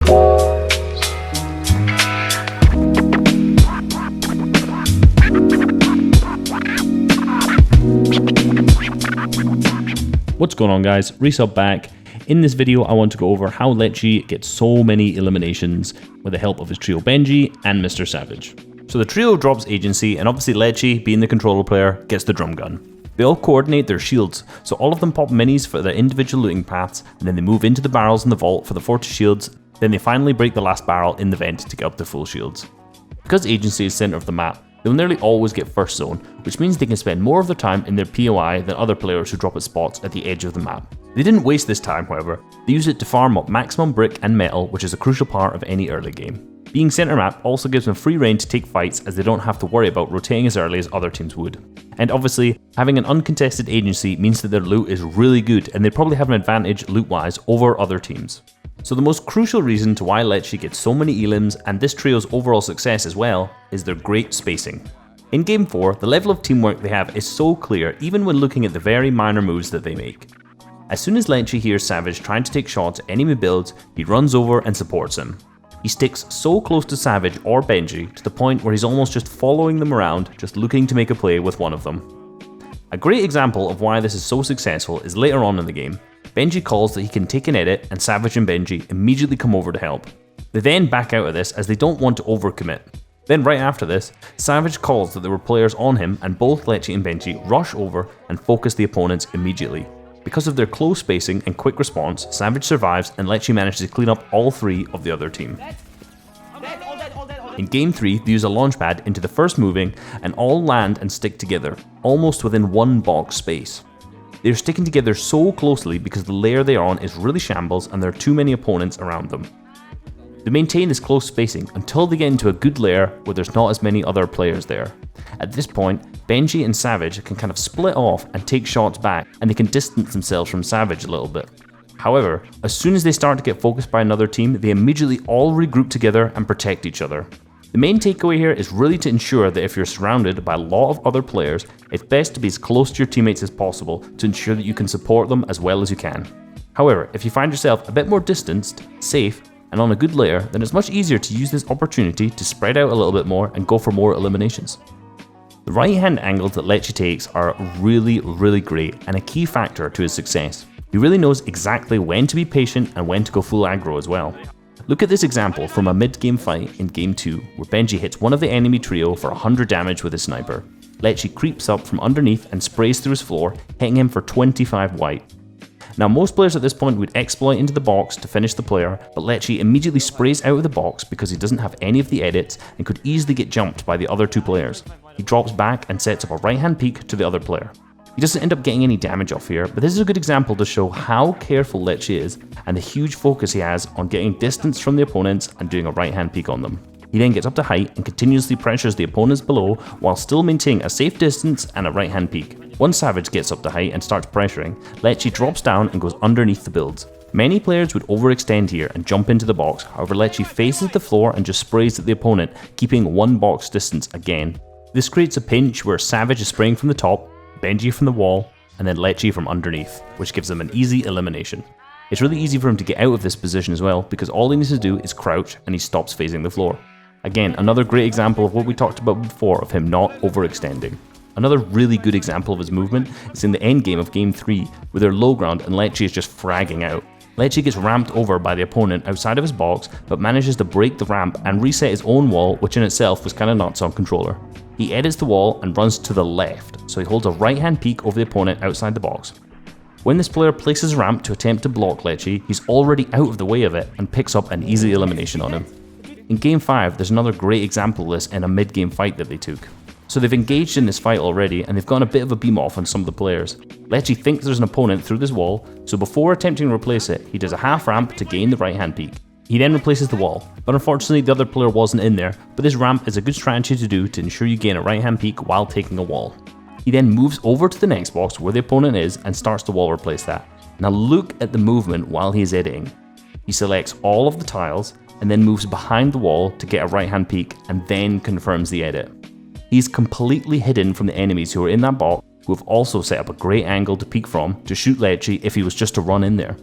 What's going on, guys? Reisshub back. In this video I want to go over how Letshe gets so many eliminations with the help of his trio Benji and MrSavage. So the trio drops agency, and obviously Letshe, being the controller player, gets the drum gun. They all coordinate their shields, so all of them pop minis for their individual looting paths, and then they move into the barrels in the vault for the fortress shields, then they finally break the last barrel in the vent to get up to full shields. Because agency is center of the map, they'll nearly always get first zone, which means they can spend more of their time in their POI than other players who drop at spots at the edge of the map. They didn't waste this time, however. They used it to farm up maximum brick and metal, which is a crucial part of any early game. Being center map also gives them free reign to take fights, as they don't have to worry about rotating as early as other teams would. And obviously, having an uncontested agency means that their loot is really good, and they probably have an advantage loot-wise over other teams. So the most crucial reason to why Letshe gets so many elims, and this trio's overall success as well, is their great spacing. In Game 4, the level of teamwork they have is so clear even when looking at the very minor moves that they make. As soon as Letshe hears Savage trying to take shots at enemy builds, he runs over and supports him. He sticks so close to Savage or Benji to the point where he's almost just following them around, just looking to make a play with one of them. A great example of why this is so successful is later on in the game. Benji calls that he can take an edit, and Savage and Benji immediately come over to help. They then back out of this as they don't want to overcommit. Then right after this, Savage calls that there were players on him, and both Letshe and Benji rush over and focus the opponents immediately. Because of their close spacing and quick response, Savage survives and Letshe manages to clean up all three of the other team. In Game 3, they use a launchpad into the first moving and all land and stick together, almost within one box space. They're sticking together so closely because the layer they're on is really shambles and there are too many opponents around them. They maintain this close spacing until they get into a good layer where there's not as many other players there. At this point, Benji and Savage can kind of split off and take shots back, and they can distance themselves from Savage a little bit. However, as soon as they start to get focused by another team, they immediately all regroup together and protect each other. The main takeaway here is really to ensure that if you're surrounded by a lot of other players, it's best to be as close to your teammates as possible to ensure that you can support them as well as you can. However, if you find yourself a bit more distanced, safe, and on a good layer, then it's much easier to use this opportunity to spread out a little bit more and go for more eliminations. The right hand angles that Letshe takes are really great and a key factor to his success. He really knows exactly when to be patient and when to go full aggro as well. Look at this example from a mid-game fight in Game 2, where Benji hits one of the enemy trio for 100 damage with his sniper. Letshe creeps up from underneath and sprays through his floor, hitting him for 25 white. Now most players at this point would exploit into the box to finish the player, but Letshe immediately sprays out of the box because he doesn't have any of the edits and could easily get jumped by the other two players. He drops back and sets up a right hand peek to the other player. He doesn't end up getting any damage off here, but this is a good example to show how careful Letshe is and the huge focus he has on getting distance from the opponents and doing a right hand peek on them. He then gets up to height and continuously pressures the opponents below while still maintaining a safe distance and a right hand peek. Once Savage gets up to height and starts pressuring, Letshe drops down and goes underneath the builds. Many players would overextend here and jump into the box, however Letshe faces the floor and just sprays at the opponent, keeping one box distance again. This creates a pinch where Savage is spraying from the top, Benji from the wall, and then Letshe from underneath, which gives them an easy elimination. It's really easy for him to get out of this position as well, because all he needs to do is crouch and he stops facing the floor. Again, another great example of what we talked about before of him not overextending. Another really good example of his movement is in the end game of Game 3, where they're low ground and Letshe is just fragging out. Letshe gets ramped over by the opponent outside of his box, but manages to break the ramp and reset his own wall, which in itself was kinda nuts on controller. He edits the wall and runs to the left, so he holds a right hand peek over the opponent outside the box. When this player places a ramp to attempt to block Letshe, he's already out of the way of it and picks up an easy elimination on him. In Game 5, there's another great example of this in a mid-game fight that they took. So they've engaged in this fight already, and they've gotten a bit of a beam off on some of the players. Letshe thinks there's an opponent through this wall, so before attempting to replace it, he does a half ramp to gain the right hand peek. He then replaces the wall, but unfortunately the other player wasn't in there, but this ramp is a good strategy to do to ensure you gain a right hand peek while taking a wall. He then moves over to the next box where the opponent is and starts to wall replace that. Now look at the movement while he is editing. He selects all of the tiles and then moves behind the wall to get a right hand peek and then confirms the edit. He's completely hidden from the enemies who are in that box, who have also set up a great angle to peek from to shoot Letshe if he was just to run in there.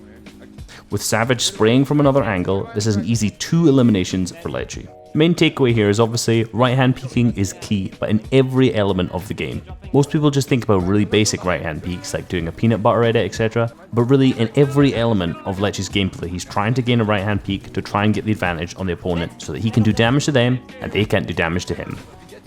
With Savage spraying from another angle, this is an easy 2 eliminations for Letshe. The main takeaway here is obviously right hand peeking is key, but in every element of the game. Most people just think about really basic right hand peeks like doing a peanut butter edit, etc. But really in every element of Letche's gameplay, he's trying to gain a right hand peek to try and get the advantage on the opponent so that he can do damage to them and they can't do damage to him.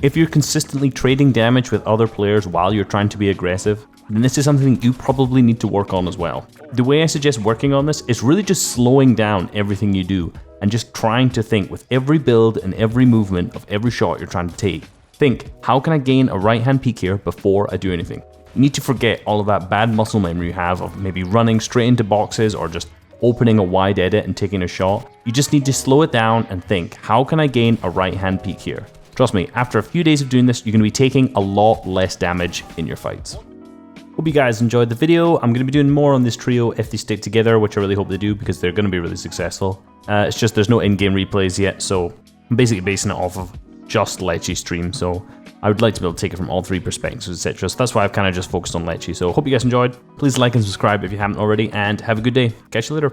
If you're consistently trading damage with other players while you're trying to be aggressive, then this is something you probably need to work on as well. The way I suggest working on this is really just slowing down everything you do and just trying to think with every build and every movement of every shot you're trying to take. Think, how can I gain a right hand peek here before I do anything? You need to forget all of that bad muscle memory you have of maybe running straight into boxes or just opening a wide edit and taking a shot. You just need to slow it down and think, how can I gain a right hand peek here? Trust me, after a few days of doing this, you're going to be taking a lot less damage in your fights. Hope you guys enjoyed the video. I'm going to be doing more on this trio if they stick together, which I really hope they do because they're going to be really successful. It's just there's no in-game replays yet, so I'm basically basing it off of just Letshe's stream, so I would like to be able to take it from all 3 perspectives, etc. So that's why I've kind of just focused on Letshe. So hope you guys enjoyed. Please like and subscribe if you haven't already, and have a good day. Catch you later.